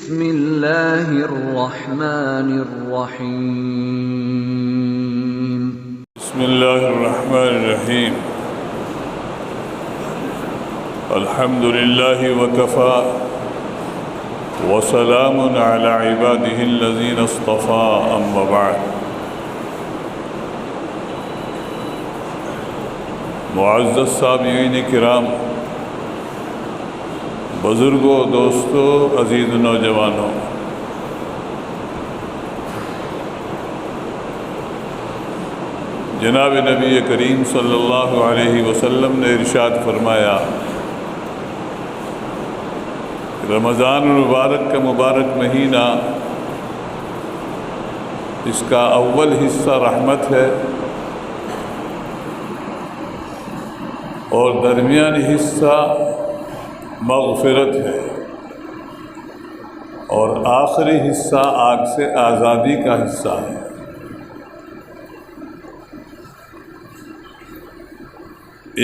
بسم اللہ الرحمن الرحیم بسم اللہ الرحمن الرحیم الحمد للہ وکفا وسلام علی عبادہ الذین اصطفى اما بعد معزز سامعین کرام، بزرگوں، دوستوں، عزیز نوجوانوں، جناب نبی کریم صلی اللہ علیہ وسلم نے ارشاد فرمایا، رمضان المبارک کا مبارک مہینہ، اس کا اول حصہ رحمت ہے اور درمیانی حصہ مغفرت ہے اور آخری حصہ آگ سے آزادی کا حصہ ہے۔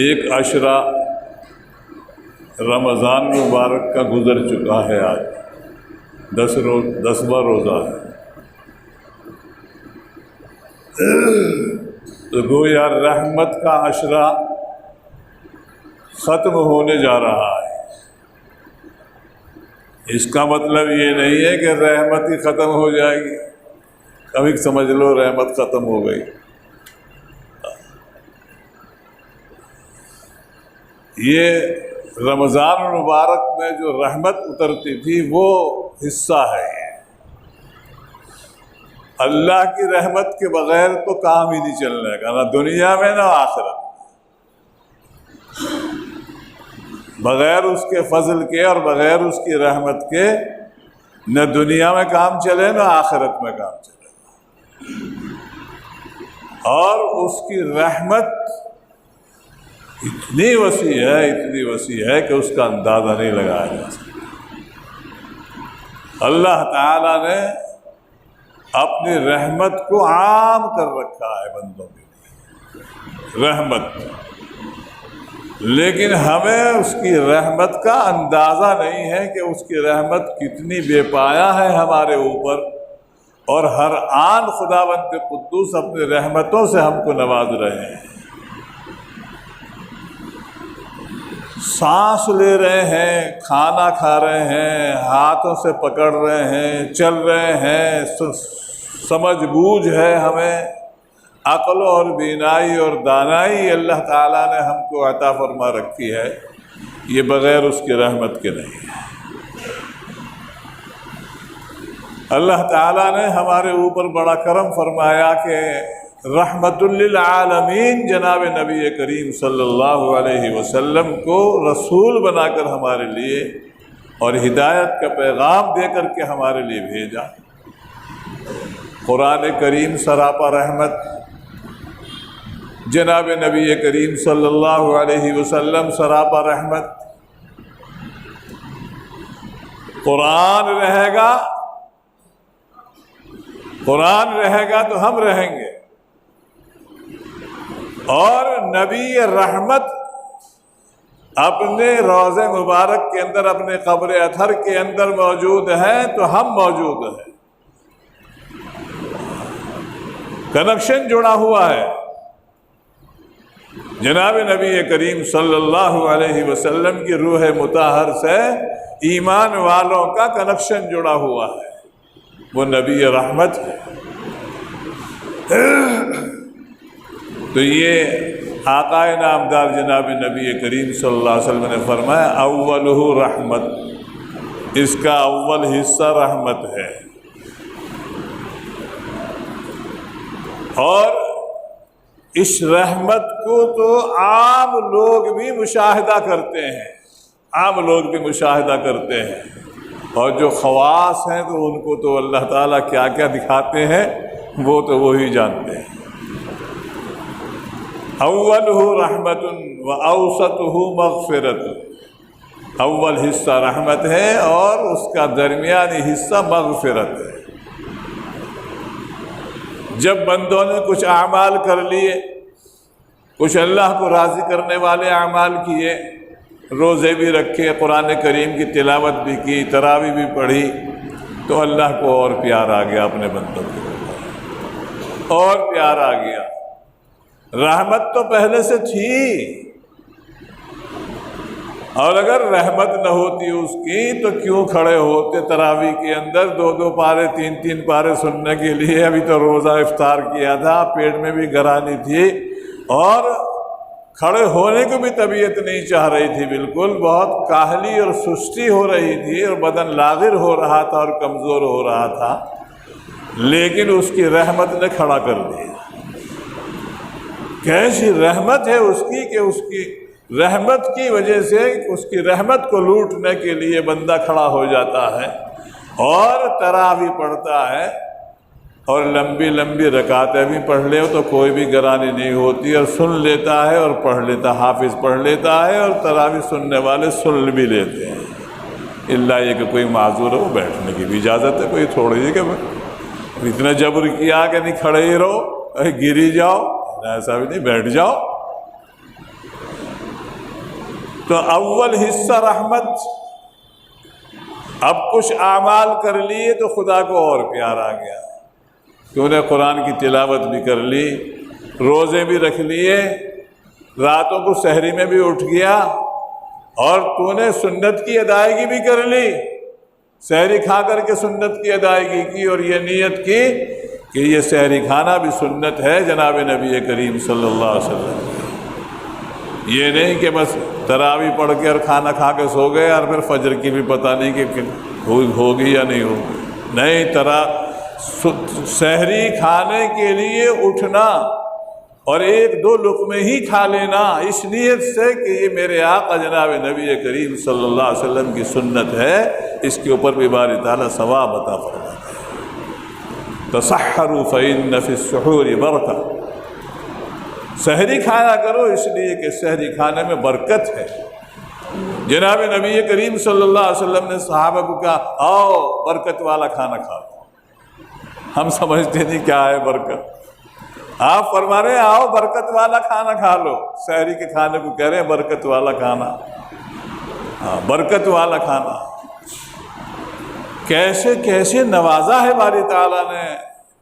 ایک عشرہ رمضان مبارک کا گزر چکا ہے، آج 10واں روزہ ہے، تو گویا رحمت کا عشرہ ختم ہونے جا رہا ہے۔ اس کا مطلب یہ نہیں ہے کہ رحمت ہی ختم ہو جائے گی، کبھی سمجھ لو رحمت ختم ہو گئی۔ یہ رمضان المبارک میں جو رحمت اترتی تھی وہ حصہ ہے۔ اللہ کی رحمت کے بغیر تو کام ہی نہیں چلنے کا، نہ دنیا میں نہ آخرت، بغیر اس کے فضل کے اور بغیر اس کی رحمت کے نہ دنیا میں کام چلے نہ آخرت میں کام چلے، اور اس کی رحمت اتنی وسیع ہے کہ اس کا اندازہ نہیں لگایا جا سکتا۔ اللہ تعالیٰ نے اپنی رحمت کو عام کر رکھا ہے بندوں کے لیے، رحمت، لیکن ہمیں اس کی رحمت کا اندازہ نہیں ہے کہ اس کی رحمت کتنی بے پایہ ہے ہمارے اوپر، اور ہر آن خداوند قدوس اپنی رحمتوں سے ہم کو نواز رہے ہیں۔ سانس لے رہے ہیں، کھانا کھا رہے ہیں، ہاتھوں سے پکڑ رہے ہیں، چل رہے ہیں، سمجھ بوجھ ہے ہمیں، عقل اور بینائی اور دانائی اللہ تعالیٰ نے ہم کو عطا فرما رکھی ہے، یہ بغیر اس کی رحمت کے نہیں ہے۔ اللہ تعالیٰ نے ہمارے اوپر بڑا کرم فرمایا کہ رحمت للعالمین جناب نبی کریم صلی اللہ علیہ وسلم کو رسول بنا کر ہمارے لیے اور ہدایت کا پیغام دے کر کے ہمارے لیے بھیجا۔ قرآن کریم سراپا رحمت، جناب نبی کریم صلی اللہ علیہ وسلم سراپا رحمت۔ قرآن رہے گا تو ہم رہیں گے، اور نبی رحمت اپنے روضہ مبارک کے اندر، اپنے قبر اطہر کے اندر موجود ہیں تو ہم موجود ہیں، کنیکشن جڑا ہوا ہے۔ جناب نبی کریم صلی اللہ علیہ وسلم کی روح مطہر سے ایمان والوں کا کنیکشن جڑا ہوا ہے، وہ نبی رحمت ہے۔ تو یہ آقا نامدار جناب نبی کریم صلی اللہ علیہ وسلم نے فرمایا اولہ رحمت، اس کا اول حصہ رحمت ہے، اور اس رحمت کو تو عام لوگ بھی مشاہدہ کرتے ہیں، اور جو خواص ہیں تو ان کو تو اللہ تعالیٰ کیا کیا دکھاتے ہیں وہ تو وہی جانتے ہیں۔ اولہ رحمت و اوسطہ مغفرت، اول حصہ رحمت ہے اور اس کا درمیانی حصہ مغفرت ہے۔ جب بندوں نے کچھ اعمال کر لیے، کچھ اللہ کو راضی کرنے والے اعمال کیے، روزے بھی رکھے، قرآن کریم کی تلاوت بھی کی، تراویح بھی پڑھی، تو اللہ کو اور پیار آ گیا اپنے بندوں کو، اور پیار آ گیا۔ رحمت تو پہلے سے تھی، اور اگر رحمت نہ ہوتی اس کی تو کیوں کھڑے ہوتے تراویح کے اندر 2 پارے 3 پارے سننے کے لیے؟ ابھی تو روزہ افطار کیا تھا، پیٹ میں بھی گرانی تھی، اور کھڑے ہونے کو بھی طبیعت نہیں چاہ رہی تھی، بالکل بہت کاہلی اور سستی ہو رہی تھی، اور بدن لاغر ہو رہا تھا اور کمزور ہو رہا تھا، لیکن اس کی رحمت نے کھڑا کر دیا۔ کیسی رحمت ہے اس کی کہ اس کی رحمت کی وجہ سے اس کی رحمت کو لوٹنے کے لیے بندہ کھڑا ہو جاتا ہے اور تراویح پڑھتا ہے، اور لمبی لمبی رکعتیں بھی پڑھ لے تو کوئی بھی گرانی نہیں ہوتی، اور سن لیتا ہے اور پڑھ لیتا، حافظ پڑھ لیتا ہے، اور تراویح سننے والے سن بھی لیتے ہیں، اللہ یہ کہ کوئی معذور ہو بیٹھنے کی بھی اجازت ہے، کوئی تھوڑی ہے کہ اتنا جبر کیا کہ نہیں کھڑے ہی رہو، گری جاؤ، ایسا بھی نہیں، بیٹھ جاؤ۔ تو اول حصہ رحمت، اب کچھ اعمال کر لیے تو خدا کو اور پیار آ گیا، تو نے قرآن کی تلاوت بھی کر لی، روزے بھی رکھ لیے، راتوں کو سحری میں بھی اٹھ گیا، اور تو نے سنت کی ادائیگی بھی کر لی، سحری کھا کر کے سنت کی ادائیگی کی، اور یہ نیت کی کہ یہ سحری کھانا بھی سنت ہے جناب نبی کریم صلی اللہ علیہ وسلم۔ یہ نہیں کہ بس تراویح پڑھ کے اور کھانا کھا کے سو گئے، اور پھر فجر کی بھی پتہ نہیں کہ ہوگی یا نہیں ہوگی، نہیں، سحری کھانے کے لیے اٹھنا اور 1-2 لقمے ہی کھا لینا اس نیت سے کہ یہ میرے آقا جناب نبی کریم صلی اللہ علیہ وسلم کی سنت ہے، اس کے اوپر بھی باری تعالیٰ ثواب عطا فرماتا ہے۔ تسحروا فإن فی السحور برکہ، سحری کھایا کرو اس لیے کہ سحری کھانے میں برکت ہے۔ جناب نبی کریم صلی اللہ علیہ وسلم نے صحابہ کو کہا آؤ برکت والا کھانا کھاؤ، ہم سمجھتے نہیں کیا ہے برکت، آپ فرما رہے ہیں آؤ برکت والا کھانا کھا لو، سحری کے کھانے کو کہہ رہے ہیں برکت والا کھانا، ہاں برکت والا کھانا۔ کیسے کیسے نوازا ہے باری تعالیٰ نے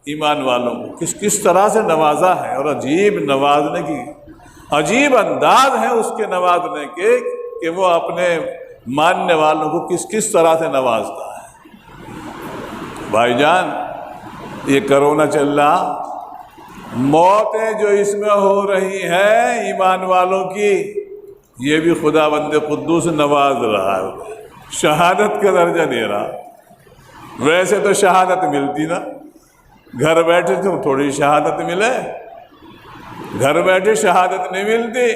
ایمان والوں کو، کس طرح سے نوازا ہے، اور عجیب نوازنے کی عجیب انداز ہے اس کے نوازنے کے کہ وہ اپنے ماننے والوں کو کس طرح سے نوازتا ہے۔ بھائی جان، یہ کرونا چل رہا، موتیں جو اس میں ہو رہی ہیں ایمان والوں کی، یہ بھی خدا بند قدوس نواز رہا ہے، شہادت کا درجہ دے رہا۔ ویسے تو شہادت ملتی نا، گھر بیٹھے تو تھوڑی شہادت ملے، گھر بیٹھے شہادت نہیں ملتی،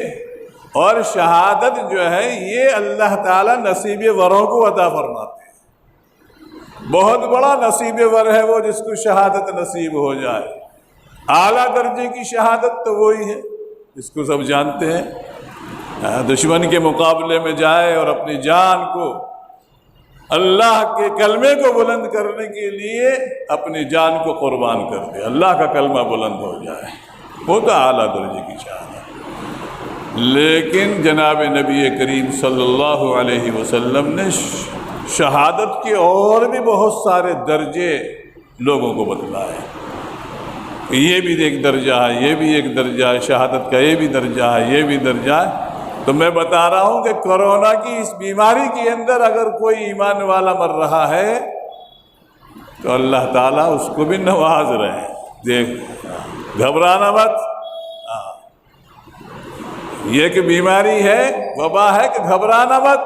اور شہادت جو ہے یہ اللہ تعالیٰ نصیب وروں کو عطا فرماتے ہیں۔ بہت بڑا نصیب ور ہے وہ جس کو شہادت نصیب ہو جائے، اعلیٰ درجے کی شہادت تو وہی ہے، اس کو سب جانتے ہیں، دشمن کے مقابلے میں جائے اور اپنی جان کو اللہ کے کلمے کو بلند کرنے کے لیے اپنی جان کو قربان کر دے، اللہ کا کلمہ بلند ہو جائے، وہ تو اعلیٰ درجے کی شہادت۔ لیکن جناب نبی کریم صلی اللہ علیہ وسلم نے شہادت کے اور بھی بہت سارے درجے لوگوں کو بتلائے، یہ بھی ایک درجہ ہے، یہ بھی ایک درجہ ہے، شہادت کا یہ بھی درجہ ہے، یہ بھی درجہ ہے۔ تو میں بتا رہا ہوں کہ کورونا کی اس بیماری کے اندر اگر کوئی ایمان والا مر رہا ہے تو اللہ تعالیٰ اس کو بھی نواز رہے ہیں، دیکھ گھبرانا مت، یہ کہ بیماری ہے، وبا ہے، کہ گھبرانا مت،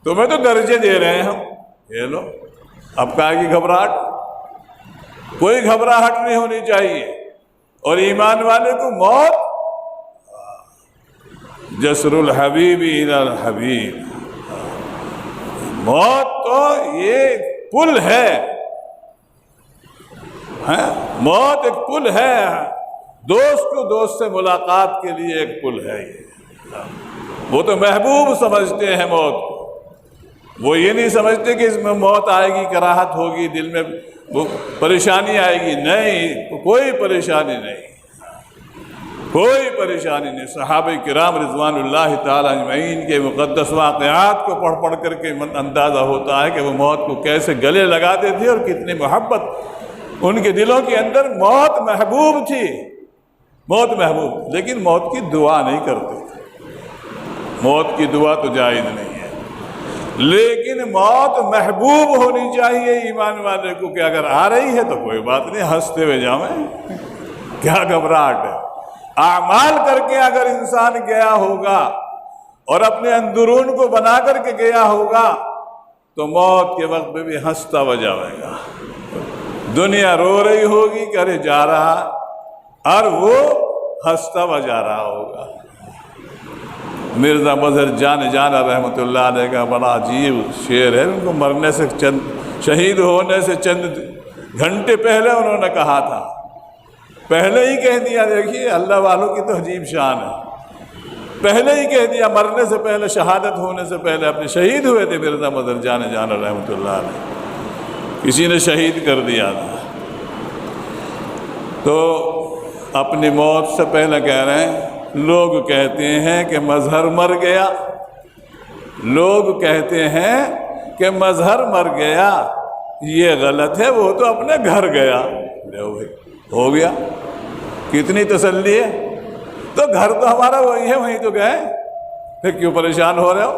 تمہیں تو درجے دے رہے ہیں ہم، یہ لو، اب کہا کہ گھبراہٹ، کوئی گھبراہٹ نہیں ہونی چاہیے، اور ایمان والے کو موت جسر الحبیب الی الحبیب، موت تو یہ پل ہے، موت ایک پل ہے، دوست کو دوست سے ملاقات کے لیے ایک پل ہے یہ، وہ تو محبوب سمجھتے ہیں موت کو، وہ یہ نہیں سمجھتے کہ اس میں موت آئے گی، کراہت ہوگی، دل میں وہ پریشانی آئے گی، نہیں، کوئی پریشانی نہیں، کوئی پریشانی نہیں۔ صحابہ کرام رضوان اللہ تعالی اجمعین کے مقدس واقعات کو پڑھ پڑھ کر کے اندازہ ہوتا ہے کہ وہ موت کو کیسے گلے لگاتے تھے اور کتنی محبت ان کے دلوں کے اندر موت محبوب تھی، موت محبوب، لیکن موت کی دعا نہیں کرتے تھے۔ موت کی دعا تو جائز نہیں ہے، لیکن موت محبوب ہونی چاہیے ایمان والے کو کہ اگر آ رہی ہے تو کوئی بات نہیں، ہنستے ہوئے جاؤیں، کیا گھبراہٹ ہے۔ اعمال کر کے اگر انسان گیا ہوگا اور اپنے اندرون کو بنا کر کے گیا ہوگا تو موت کے وقت میں بھی ہنستا ہوا جائے گا۔ دنیا رو رہی ہوگی کہ ارے جا رہا، اور وہ ہنستا ہوا جا رہا ہوگا۔ مرزا مظہر جانا رحمۃ اللہ علیہ کا بڑا عجیب شعر ہے، ان کو مرنے سے شہید ہونے سے چند گھنٹے پہلے انہوں نے کہا تھا، پہلے ہی کہہ دیا۔ دیکھیے اللہ والوں کی تو عجیب شان ہے، پہلے ہی کہہ دیا، مرنے سے پہلے، شہادت ہونے سے پہلے اپنے شہید ہوئے تھے مرزا مظہر جانا رحمۃ اللہ علیہ، کسی نے شہید کر دیا تھا۔ تو اپنی موت سے پہلے کہہ رہے ہیں، لوگ کہتے ہیں کہ مظہر مر گیا، لوگ کہتے ہیں کہ مظہر مر گیا، یہ غلط ہے، وہ تو اپنے گھر گیا۔ ہو گیا، کتنی تسلی ہے، تو گھر تو ہمارا وہی ہے، وہیں تو گئے، پھر کیوں پریشان ہو رہے ہو،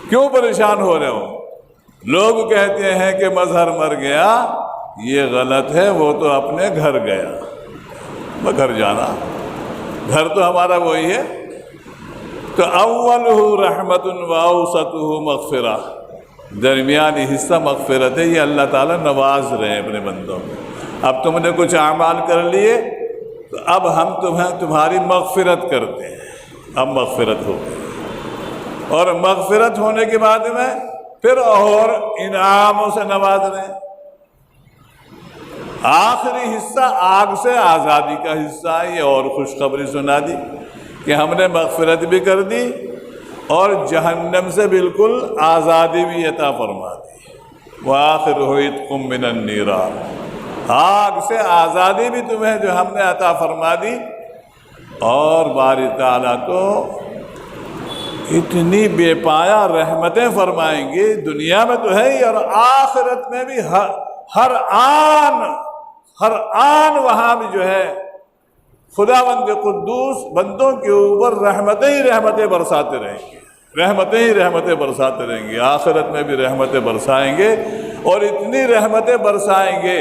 کیوں پریشان ہو رہے ہو؟ لوگ کہتے ہیں کہ مظہر مر گیا، یہ غلط ہے، وہ تو اپنے گھر گیا۔ وہ گھر جانا، گھر تو ہمارا وہی ہے۔ تو اولہ رحمت و اوسطہ مغفرہ، درمیانی حصہ مغفرت ہے، یہ اللہ تعالیٰ نواز رہے ہیں اپنے بندوں کو۔ اب تم نے کچھ اعمال کر لیے تو اب ہم تمہاری مغفرت کرتے ہیں، اب مغفرت ہو گئی، اور مغفرت ہونے کے بعد میں پھر اور انعاموں سے نواز رہے ہیں۔ آخری حصہ آگ سے آزادی کا حصہ ہے، یہ اور خوشخبری سنا دی کہ ہم نے مغفرت بھی کر دی اور جہنم سے بالکل آزادی بھی عطا فرما دی۔ وَآخِرُ عِتْقٌ مِّنَ النِّيرَانِ، آگ سے آزادی بھی تمہیں جو ہم نے عطا فرما دی، اور باری تعالیٰ تو اتنی بے پایا رحمتیں فرمائیں گے، دنیا میں تو ہے ہی اور آخرت میں بھی ہر آن وہاں بھی جو ہے خداوند قدوس بندوں کے اوپر رحمتیں ہی رحمتیں برساتے رہیں گے، رحمتیں ہی رحمتیں برساتے رہیں گے۔ آخرت میں بھی رحمتیں برسائیں گے، اور اتنی رحمتیں برسائیں گے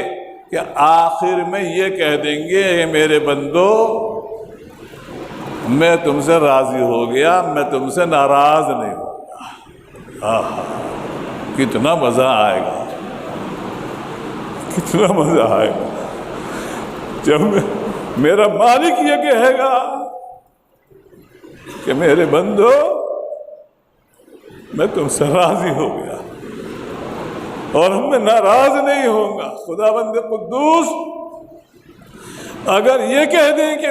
کہ آخر میں یہ کہہ دیں گے، اے میرے بندو، میں تم سے راضی ہو گیا، میں تم سے ناراض نہیں ہوگا۔ کتنا مزہ آئے گا، کتنا مزہ آئے گا جب میرا مالک یہ کہے گا کہ میرے بندو، میں تم سے راضی ہو گیا اور میں ناراض نہیں ہوں گا۔ خداوند قدوس اگر یہ کہہ دیں کہ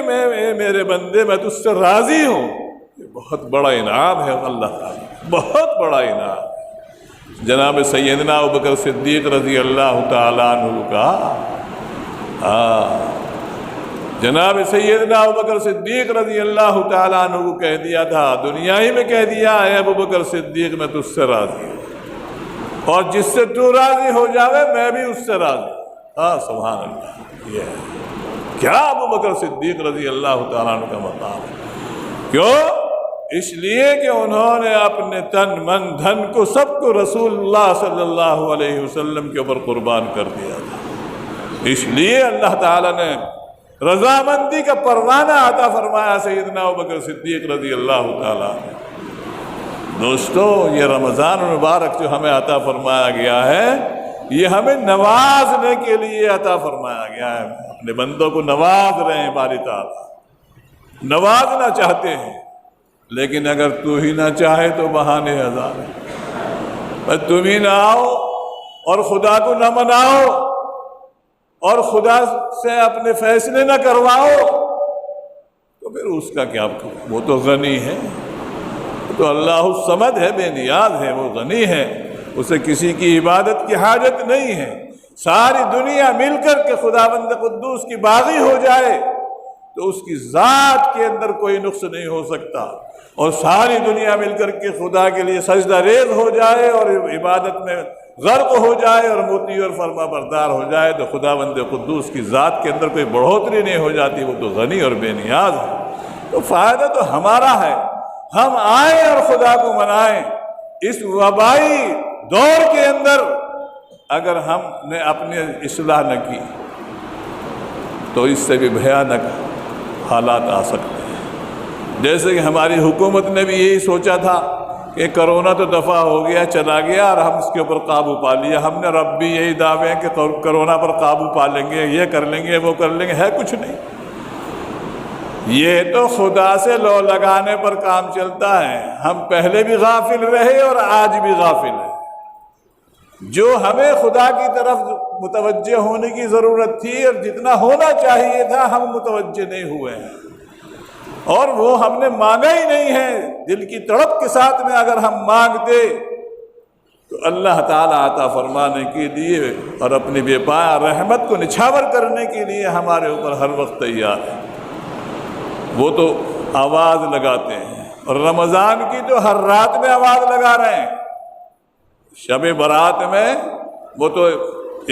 میرے بندے میں تجھ سے راضی ہوں، یہ بہت بڑا انعام ہے اللہ تعالیٰ، بہت بڑا انعام۔ جناب سیدنا ابوبکر صدیق رضی اللہ تعالیٰ عنہ کا، جناب سیدنا ابوبکر صدیق رضی اللہ تعالیٰ عنہ کو کہہ دیا تھا، دنیا ہی میں کہہ دیا، اے ابوبکر صدیق میں تجھ سے راضی ہوں، اور جس سے تو راضی ہو جاوے میں بھی اس سے راضی ہوں۔ سبحان اللہ، یہ ہے کیا ابوبکر صدیق رضی اللہ تعالیٰ عنہ کا مقام ہے۔ کیوں؟ اس لیے کہ انہوں نے اپنے تن من دھن کو سب کو رسول اللہ صلی اللہ علیہ وسلم کے اوپر قربان کر دیا تھا۔ اس لیے اللہ تعالیٰ نے رضامندی کا پروانہ عطا فرمایا سیدنا ابوبکر صدیق رضی اللہ تعالیٰ عنہ۔ دوستو، یہ رمضان المبارک جو ہمیں عطا فرمایا گیا ہے، یہ ہمیں نوازنے کے لیے عطا فرمایا گیا ہے۔ اپنے بندوں کو نواز رہے ہیں، باری تعالیٰ نوازنا چاہتے ہیں، لیکن اگر تو ہی نہ چاہے تو بہانے ہزار ہیں۔ تم ہی نہ آؤ اور خدا کو نہ مناؤ اور خدا سے اپنے فیصلے نہ کرواؤ تو پھر اس کا کیا؟ وہ تو غنی ہے، تو اللہ الصمد ہے، بے نیاز ہے، وہ غنی ہے، اسے کسی کی عبادت کی حاجت نہیں ہے۔ ساری دنیا مل کر کے خداوند قدوس کی باغی ہو جائے تو اس کی ذات کے اندر کوئی نقص نہیں ہو سکتا، اور ساری دنیا مل کر کے خدا کے لیے سجدہ ریز ہو جائے اور عبادت میں غرق ہو جائے اور مطیع اور فرما بردار ہو جائے تو خداوند قدوس کی ذات کے اندر کوئی بڑھوتری نہیں ہو جاتی، وہ تو غنی اور بے نیاز ہے۔ تو فائدہ تو ہمارا ہے، ہم آئیں اور خدا کو منائیں۔ اس وبائی دور کے اندر اگر ہم نے اپنی اصلاح نہ کی تو اس سے بھی بھیانک حالات آ سکتے ہیں۔ جیسے کہ ہماری حکومت نے بھی یہی سوچا تھا کہ کرونا تو دفع ہو گیا، چلا گیا اور ہم اس کے اوپر قابو پا لیا۔ ہم نے رب بھی یہی دعوے ہیں کہ کرونا پر قابو پا لیں گے، یہ کر لیں گے، وہ کر لیں گے، ہے کچھ نہیں۔ یہ تو خدا سے لو لگانے پر کام چلتا ہے۔ ہم پہلے بھی غافل رہے اور آج بھی غافل ہیں۔ جو ہمیں خدا کی طرف متوجہ ہونے کی ضرورت تھی اور جتنا ہونا چاہیے تھا ہم متوجہ نہیں ہوئے ہیں، اور وہ ہم نے مانگا ہی نہیں ہے۔ دل کی تڑپ کے ساتھ میں اگر ہم مانگتے تو اللہ تعالیٰ عطا فرمانے کے لیے اور اپنی بے پایا رحمت کو نچھاور کرنے کے لیے ہمارے اوپر ہر وقت تیار ہے۔ وہ تو آواز لگاتے ہیں، اور رمضان کی تو ہر رات میں آواز لگا رہے ہیں۔ شب برات میں وہ تو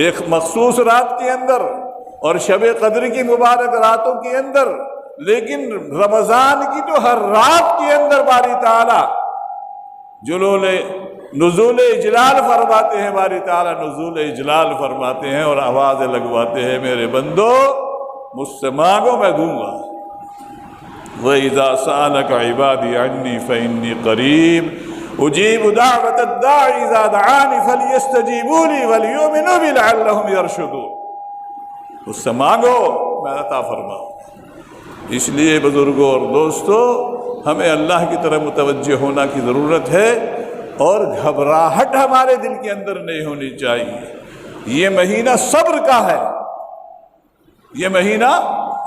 ایک مخصوص رات کے اندر، اور شب قدر کی مبارک راتوں کے اندر، لیکن رمضان کی تو ہر رات کے اندر باری تعالیٰ نزول اجلال فرماتے ہیں، باری تعالیٰ نزول اجلال فرماتے ہیں اور آوازیں لگواتے ہیں، میرے بندو مجھ سے مانگو میں دوں گا۔ وَإِذَا سَأَلَكَ عِبَادِي عَنِّي فَإِنِّي قَرِيبٌ أُجِيبُ دَعْوَةَ الدَّاعِ إِذَا دَعَانِ فَلْيَسْتَجِيبُوا لِي وَلْيُؤْمِنُوا بِي لَعَلَّهُمْ يَرْشُدُونَ۔ اس سے مانگو میں عطا فرماؤں۔ اس لیے بزرگوں اور دوستو، ہمیں اللہ کی طرف متوجہ ہونا کی ضرورت ہے، اور گھبراہٹ ہمارے دل کے اندر نہیں ہونی چاہیے۔ یہ مہینہ صبر کا ہے، یہ مہینہ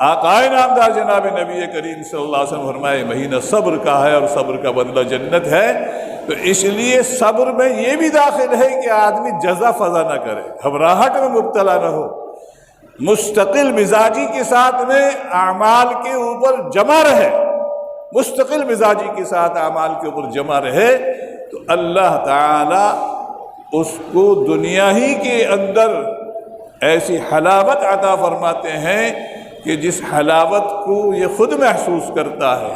آقا نامدار جناب نبی کریم صلی اللہ علیہ وسلم فرمائے مہینہ صبر کا ہے، اور صبر کا بدلہ جنت ہے۔ تو اس لیے صبر میں یہ بھی داخل ہے کہ آدمی جزا فضا نہ کرے، گھبراہٹ میں مبتلا نہ ہو، مستقل مزاجی کے ساتھ میں اعمال کے اوپر جمع رہے، مستقل مزاجی کے ساتھ اعمال کے اوپر جمع رہے، تو اللہ تعالی اس کو دنیا ہی کے اندر ایسی حلاوت عطا فرماتے ہیں کہ جس حلاوت کو یہ خود محسوس کرتا ہے۔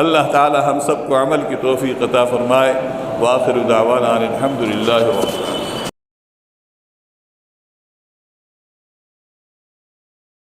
اللہ تعالی ہم سب کو عمل کی توفیق عطا فرمائے۔ وآخر دعوانا الحمدللہ رب العالمین۔